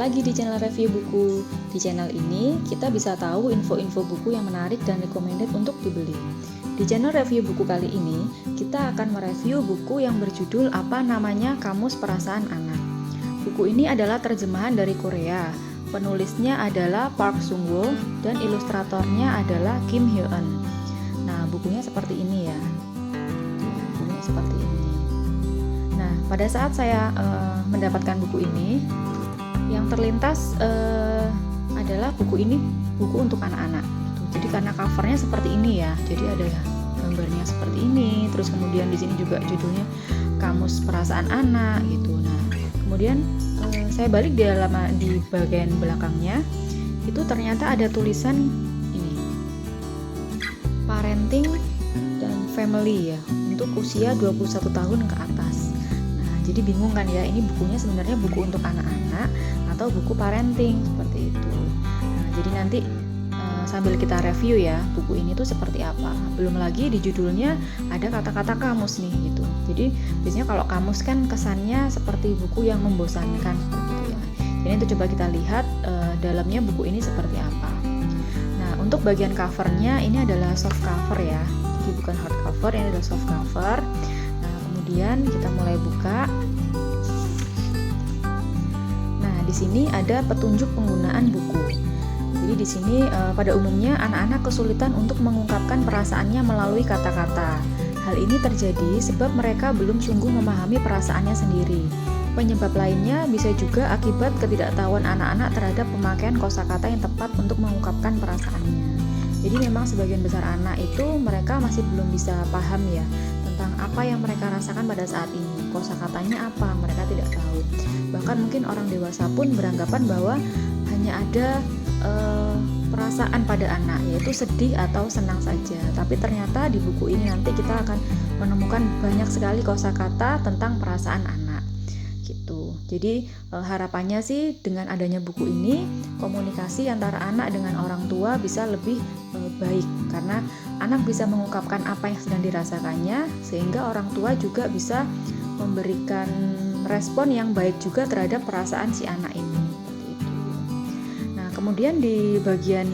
lagi di channel review buku. Di channel ini kita bisa tahu info-info buku yang menarik dan recommended untuk dibeli. Di channel review buku kali ini, kita akan mereview buku yang berjudul Kamus Perasaan Anak. Buku ini adalah terjemahan dari Korea. Penulisnya adalah Park Sung-woo dan ilustratornya adalah Kim Hyo-eun. Nah, bukunya seperti ini ya. Bukunya seperti ini. Nah, pada saat saya mendapatkan buku ini, yang terlintas adalah buku ini buku untuk anak-anak. Jadi karena covernya seperti ini ya, jadi ada gambarnya seperti ini. Terus kemudian di sini juga judulnya Kamus Perasaan Anak gitu. Nah, kemudian saya balik di bagian belakangnya, itu ternyata ada tulisan ini, parenting dan family ya, untuk usia 21 tahun ke atas. Jadi bingung kan ya, ini bukunya sebenarnya buku untuk anak-anak atau buku parenting seperti itu. Nah, jadi nanti sambil kita review ya, buku ini tuh seperti apa. Belum lagi di judulnya ada kata-kata kamus nih gitu. Jadi biasanya kalau kamus kan kesannya seperti buku yang membosankan gitu ya. Jadi itu coba kita lihat dalamnya buku ini seperti apa. Nah, untuk bagian covernya ini adalah soft cover ya. Jadi bukan hard cover, ini adalah soft cover. Kemudian kita mulai buka. Nah, di sini ada petunjuk penggunaan buku. Jadi di sini pada umumnya anak-anak kesulitan untuk mengungkapkan perasaannya melalui kata-kata. Hal ini terjadi sebab mereka belum sungguh memahami perasaannya sendiri. Penyebab lainnya bisa juga akibat ketidaktahuan anak-anak terhadap pemakaian kosakata yang tepat untuk mengungkapkan perasaannya. Jadi memang sebagian besar anak itu mereka masih belum bisa paham ya tentang apa yang mereka rasakan pada saat ini. Kosakatanya apa, mereka tidak tahu. Bahkan mungkin orang dewasa pun beranggapan bahwa hanya ada perasaan pada anak, yaitu sedih atau senang saja. Tapi ternyata di buku ini nanti kita akan menemukan banyak sekali kosakata tentang perasaan anak gitu. Jadi harapannya sih dengan adanya buku ini, komunikasi antara anak dengan orang tua bisa lebih baik, karena anak bisa mengungkapkan apa yang sedang dirasakannya, sehingga orang tua juga bisa memberikan respon yang baik juga terhadap perasaan si anak ini. Gitu. Nah, kemudian di bagian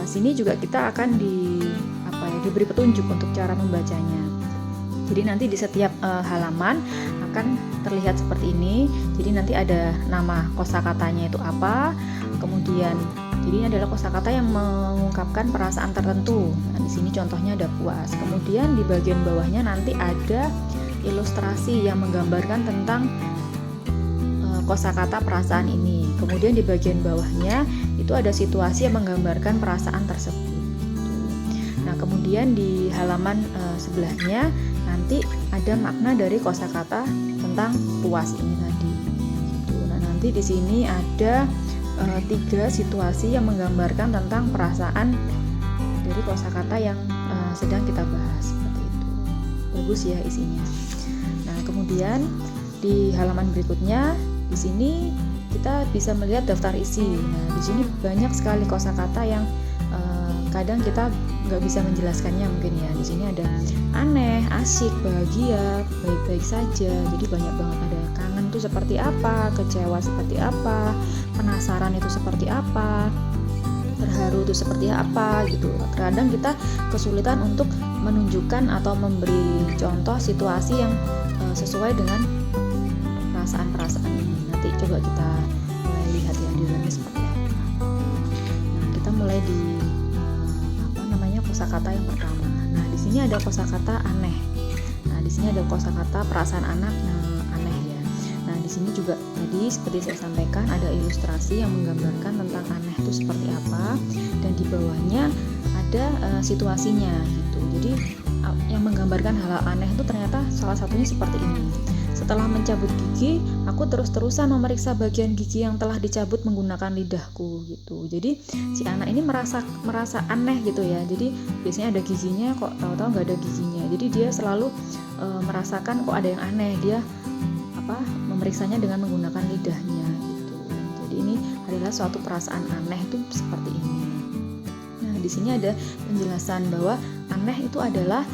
sini juga kita akan diberi petunjuk untuk cara membacanya. Jadi nanti di setiap halaman akan terlihat seperti ini. Jadi nanti ada nama kosakatanya itu apa, kemudian jadi ini adalah kosakata yang mengungkapkan perasaan tertentu. Nah, di sini contohnya ada puas. Kemudian di bagian bawahnya nanti ada ilustrasi yang menggambarkan tentang kosakata perasaan ini. Kemudian di bagian bawahnya itu ada situasi yang menggambarkan perasaan tersebut. Nah, kemudian di halaman sebelahnya nanti ada makna dari kosakata tentang puas ini tadi. Nah, nanti di sini ada 3 situasi yang menggambarkan tentang perasaan dari kosakata yang sedang kita bahas seperti itu. Bagus ya isinya. Nah, kemudian di halaman berikutnya di sini kita bisa melihat daftar isi. Nah, di sini banyak sekali kosakata yang kadang kita nggak bisa menjelaskannya mungkin ya. Di sini ada aneh, asyik, bahagia, baik-baik saja. Jadi banyak banget, ada kangen itu seperti apa, kecewa seperti apa, penasaran itu seperti apa, terharu itu seperti apa gitu. Kadang kita kesulitan untuk menunjukkan atau memberi contoh situasi yang sesuai dengan perasaan-perasaan ini. Nanti coba kita mulai lihat ya di dalamnya seperti apa. Nah, kita mulai di kosakata yang pertama. Nah, di sini ada kosakata aneh. Nah, di sini ada kosakata perasaan anak yang aneh ya. Nah, di sini juga tadi seperti saya sampaikan ada ilustrasi yang menggambarkan tentang aneh itu seperti apa, dan di bawahnya ada situasinya gitu. Jadi yang menggambarkan hal aneh itu ternyata salah satunya seperti ini. Setelah mencabut gigi, aku terus-terusan memeriksa bagian gigi yang telah dicabut menggunakan lidahku gitu. Jadi si anak ini merasa aneh gitu ya. Jadi biasanya ada giginya, kok tahu-tahu nggak ada giginya. Jadi dia selalu merasakan kok ada yang aneh. Dia memeriksanya dengan menggunakan lidahnya gitu. Jadi ini adalah suatu perasaan aneh itu seperti ini. Nah, di sini ada penjelasan bahwa aneh itu adalah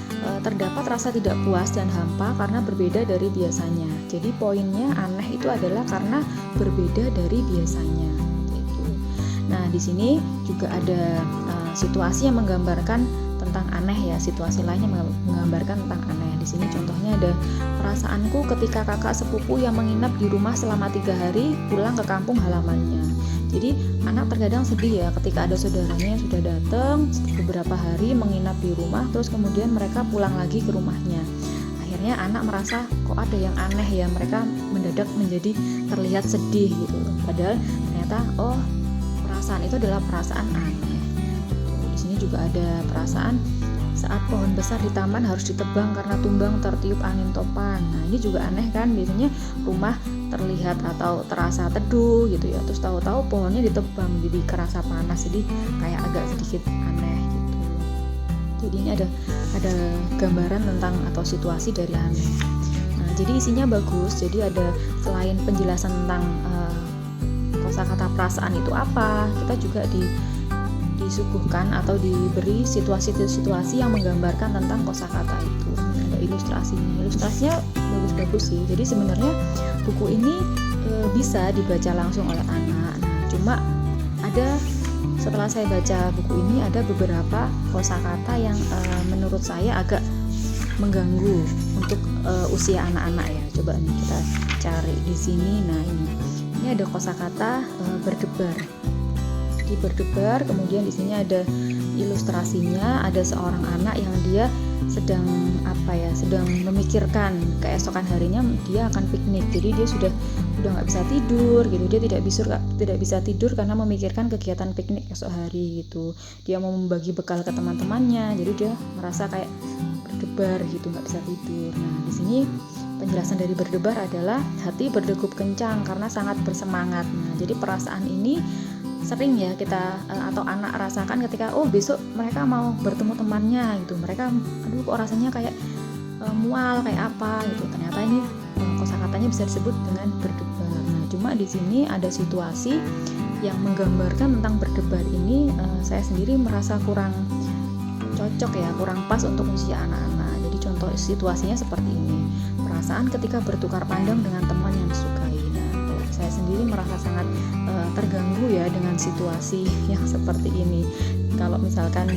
terdapat rasa tidak puas dan hampa karena berbeda dari biasanya. Jadi poinnya aneh itu adalah karena berbeda dari biasanya. Gitu. Nah, di sini juga ada situasi yang menggambarkan tentang aneh ya, situasi lainnya menggambarkan tentang aneh. Di sini contohnya ada perasaanku ketika kakak sepupu yang menginap di rumah selama 3 hari pulang ke kampung halamannya. Jadi anak terkadang sedih ya ketika ada saudaranya yang sudah datang beberapa hari menginap di rumah, terus kemudian mereka pulang lagi ke rumahnya. Akhirnya anak merasa kok ada yang aneh ya, mereka mendadak menjadi terlihat sedih gitu. Padahal ternyata perasaan itu adalah perasaan aneh. Di sini juga ada perasaan saat pohon besar di taman harus ditebang karena tumbang tertiup angin topan. Nah, ini juga aneh kan, biasanya rumah terlihat atau terasa teduh gitu ya, terus tahu-tahu pohonnya ditebang jadi kerasa panas, jadi kayak agak sedikit aneh gitu. Jadi ini ada gambaran tentang atau situasi dari aneh. Nah, jadi isinya bagus. Jadi ada selain penjelasan tentang kosakata perasaan itu apa, kita juga disuguhkan atau diberi situasi-situasi yang menggambarkan tentang kosakata itu. Ada ilustrasinya bagus-bagus sih. Jadi sebenarnya buku ini bisa dibaca langsung oleh anak. Nah, cuma setelah saya baca buku ini ada beberapa kosakata yang menurut saya agak mengganggu untuk usia anak-anak ya. Coba nih kita cari di sini. Nah, ini ada kosakata berdebar. Di berdebar, kemudian di sini ada ilustrasinya, ada seorang anak yang dia sedang memikirkan keesokan harinya dia akan piknik. Jadi dia sudah nggak bisa tidur gitu, dia tidak bisa tidur karena memikirkan kegiatan piknik esok hari gitu. Dia mau membagi bekal ke teman-temannya, jadi dia merasa kayak berdebar gitu, nggak bisa tidur. Nah, di sini penjelasan dari berdebar adalah hati berdegup kencang karena sangat bersemangat. Nah, jadi perasaan ini sering ya kita atau anak rasakan ketika besok mereka mau bertemu temannya gitu. Mereka kok rasanya kayak mual kayak apa gitu. Ternyata ini kosakatanya bisa disebut dengan berdebar. Nah, cuma di sini ada situasi yang menggambarkan tentang berdebar ini saya sendiri merasa kurang cocok ya, kurang pas untuk usia anak-anak. Jadi contoh situasinya seperti ini. Perasaan ketika bertukar pandang dengan teman yang disukai. Saya sendiri merasa sangat terganggu ya dengan situasi yang seperti ini. Kalau misalkan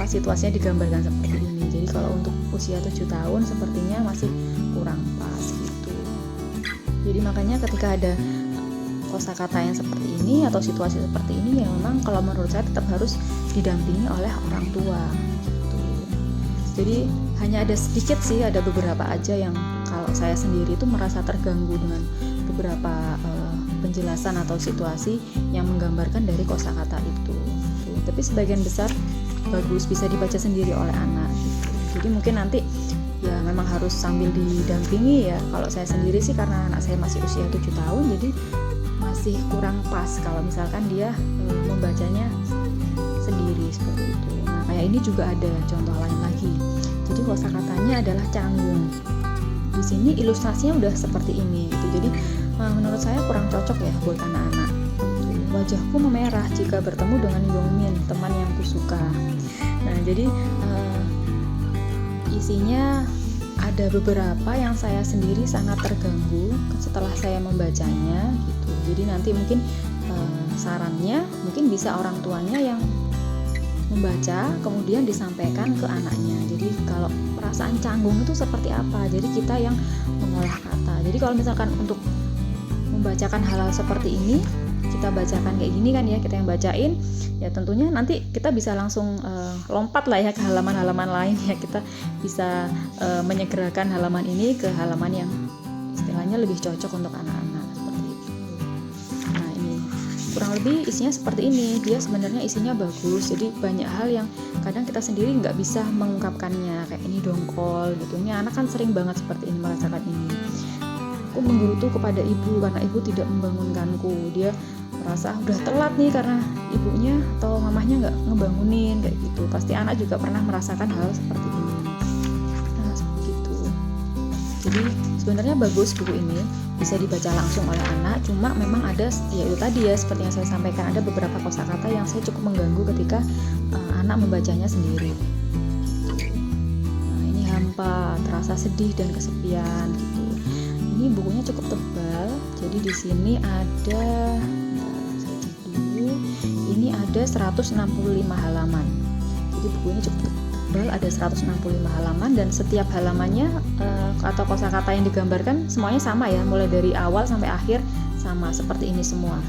situasinya digambarkan seperti ini. Jadi kalau untuk usia 7 tahun sepertinya masih kurang pas gitu. Jadi makanya ketika ada kosakata yang seperti ini atau situasi seperti ini, ya memang kalau menurut saya tetap harus didampingi oleh orang tua gitu. Jadi hanya ada sedikit sih, ada beberapa aja yang kalau saya sendiri itu merasa terganggu dengan beberapa penjelasan atau situasi yang menggambarkan dari kosakata itu. Tapi sebagian besar bagus, bisa dibaca sendiri oleh anak gitu. Jadi mungkin nanti ya memang harus sambil didampingi ya. Kalau saya sendiri sih karena anak saya masih usia 7 tahun, jadi masih kurang pas kalau misalkan dia membacanya sendiri seperti itu. Nah, kayak ini juga ada contoh lain lagi. Jadi kosakatanya adalah canggung. Di sini ilustrasinya udah seperti ini gitu. Jadi menurut saya kurang cocok ya buat anak-anak. Wajahku memerah jika bertemu dengan Yongmin, teman yang kusuka. Nah, jadi isinya ada beberapa yang saya sendiri sangat terganggu setelah saya membacanya gitu. Jadi nanti mungkin sarannya mungkin bisa orang tuanya yang membaca kemudian disampaikan ke anaknya. Jadi kalau perasaan canggung itu seperti apa? Jadi kita yang mengolah kata. Jadi kalau misalkan untuk membacakan hal-hal seperti ini, kita bacakan kayak gini kan ya, kita yang bacain, ya tentunya nanti kita bisa langsung lompat lah ya ke halaman-halaman lain ya. Kita bisa menyegerakan halaman ini ke halaman yang istilahnya lebih cocok untuk anak-anak seperti itu. Nah, ini kurang lebih isinya seperti ini. Dia sebenarnya isinya bagus, jadi banyak hal yang kadang kita sendiri nggak bisa mengungkapkannya, kayak ini dongkol gitu. Ini anak kan sering banget seperti ini, merasakan ini. Aku menggerutu kepada ibu karena ibu tidak membangunkanku. Dia merasa udah telat nih karena ibunya atau mamahnya nggak ngebangunin kayak gitu. Pasti anak juga pernah merasakan hal seperti ini. Nah, seperti itu. Jadi sebenarnya bagus buku ini. bisa dibaca langsung oleh anak. Cuma memang ada, ya itu tadi ya, seperti yang saya sampaikan, ada beberapa kosakata yang saya cukup mengganggu ketika anak membacanya sendiri. Nah, ini hampa, terasa sedih dan kesepian gitu. Ini bukunya cukup tebal, jadi di sini ada, saya cek dulu, ini ada 165 halaman. Jadi buku ini cukup tebal, ada 165 halaman, dan setiap halamannya atau kosakata yang digambarkan semuanya sama ya, mulai dari awal sampai akhir sama seperti ini semua.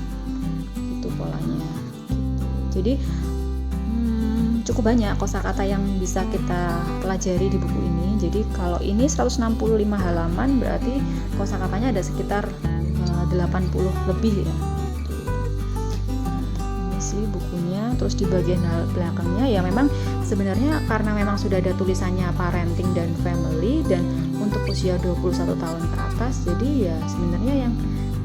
Itu polanya. Jadi cukup banyak kosakata yang bisa kita pelajari di buku ini. Jadi kalau ini 165 halaman berarti kosakatanya ada sekitar 80 lebih ya. Ini sih bukunya. Terus di bagian belakangnya ya memang sebenarnya karena memang sudah ada tulisannya parenting dan family, dan untuk usia 21 tahun ke atas, jadi ya sebenarnya yang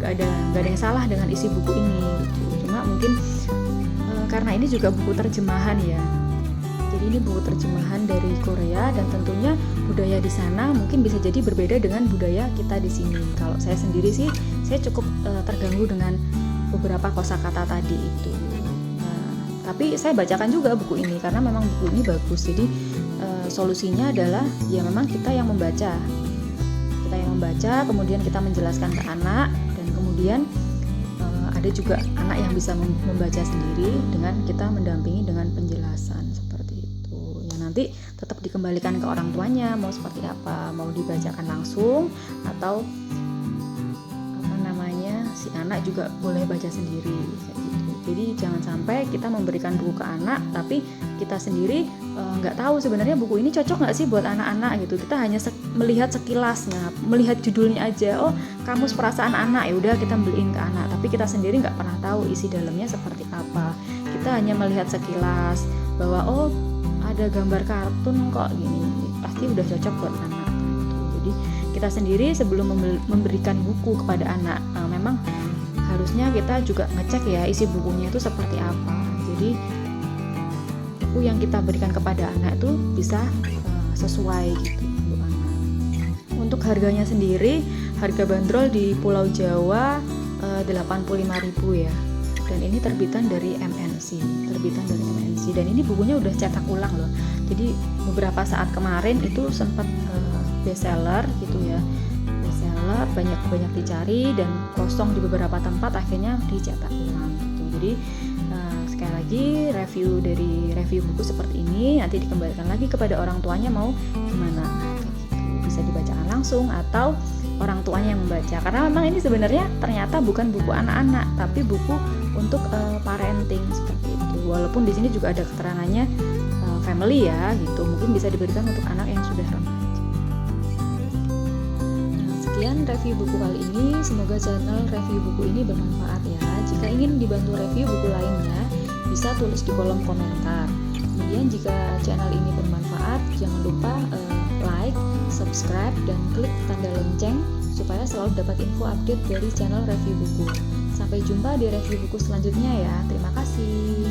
gak ada yang salah dengan isi buku ini gitu. Cuma mungkin karena ini juga buku terjemahan ya. Jadi ini buku terjemahan dari Korea, dan tentunya budaya di sana mungkin bisa jadi berbeda dengan budaya kita di sini. Kalau saya sendiri sih, saya cukup terganggu dengan beberapa kosakata tadi itu. Nah, tapi saya bacakan juga buku ini karena memang buku ini bagus. Jadi solusinya adalah ya memang kita yang membaca. Kita yang membaca, kemudian kita menjelaskan ke anak, dan kemudian ada juga anak yang bisa membaca sendiri dengan kita mendampingi dengan penjelasan seperti itu. Ya nanti tetap dikembalikan ke orang tuanya mau seperti apa, mau dibacakan langsung atau si anak juga boleh baca sendiri kayak gitu. Jadi jangan sampai kita memberikan buku ke anak tapi kita sendiri nggak tahu sebenarnya buku ini cocok nggak sih buat anak-anak gitu. Kita hanya melihat sekilasnya, melihat judulnya aja, oh kamus perasaan anak, ya udah kita beliin ke anak, tapi kita sendiri nggak pernah tahu isi dalamnya seperti apa. Kita hanya melihat sekilas bahwa oh ada gambar kartun kok gini, pasti udah cocok buat anak gitu. Jadi kita sendiri sebelum memberikan buku kepada anak, memang harusnya kita juga ngecek ya isi bukunya itu seperti apa. Jadi buku yang kita berikan kepada anak itu bisa sesuai gitu untuk anak. Untuk harganya sendiri, harga bandrol di Pulau Jawa 85.000 ya. Dan ini terbitan dari MNC, dan ini bukunya udah cetak ulang loh. Jadi beberapa saat kemarin itu sempat bestseller gitu ya. Bestseller, banyak dicari dan kosong di beberapa tempat, akhirnya dicetak ulang gitu. Jadi sekali lagi review buku seperti ini nanti dikembalikan lagi kepada orang tuanya mau gimana gitu. Bisa dibacakan langsung atau orang tuanya yang membaca, karena memang ini sebenarnya ternyata bukan buku anak-anak tapi buku untuk parenting seperti itu. Walaupun di sini juga ada keterangannya family ya gitu, mungkin bisa diberikan untuk anak yang sudah remaja. Sekian review buku kali ini, semoga channel review buku ini bermanfaat ya. Jika ingin dibantu review buku lainnya, bisa tulis di kolom komentar. Kemudian jika channel ini bermanfaat, jangan lupa like, subscribe, dan klik tanda lonceng supaya selalu dapat info update dari channel review buku. Sampai jumpa di review buku selanjutnya ya. Terima kasih.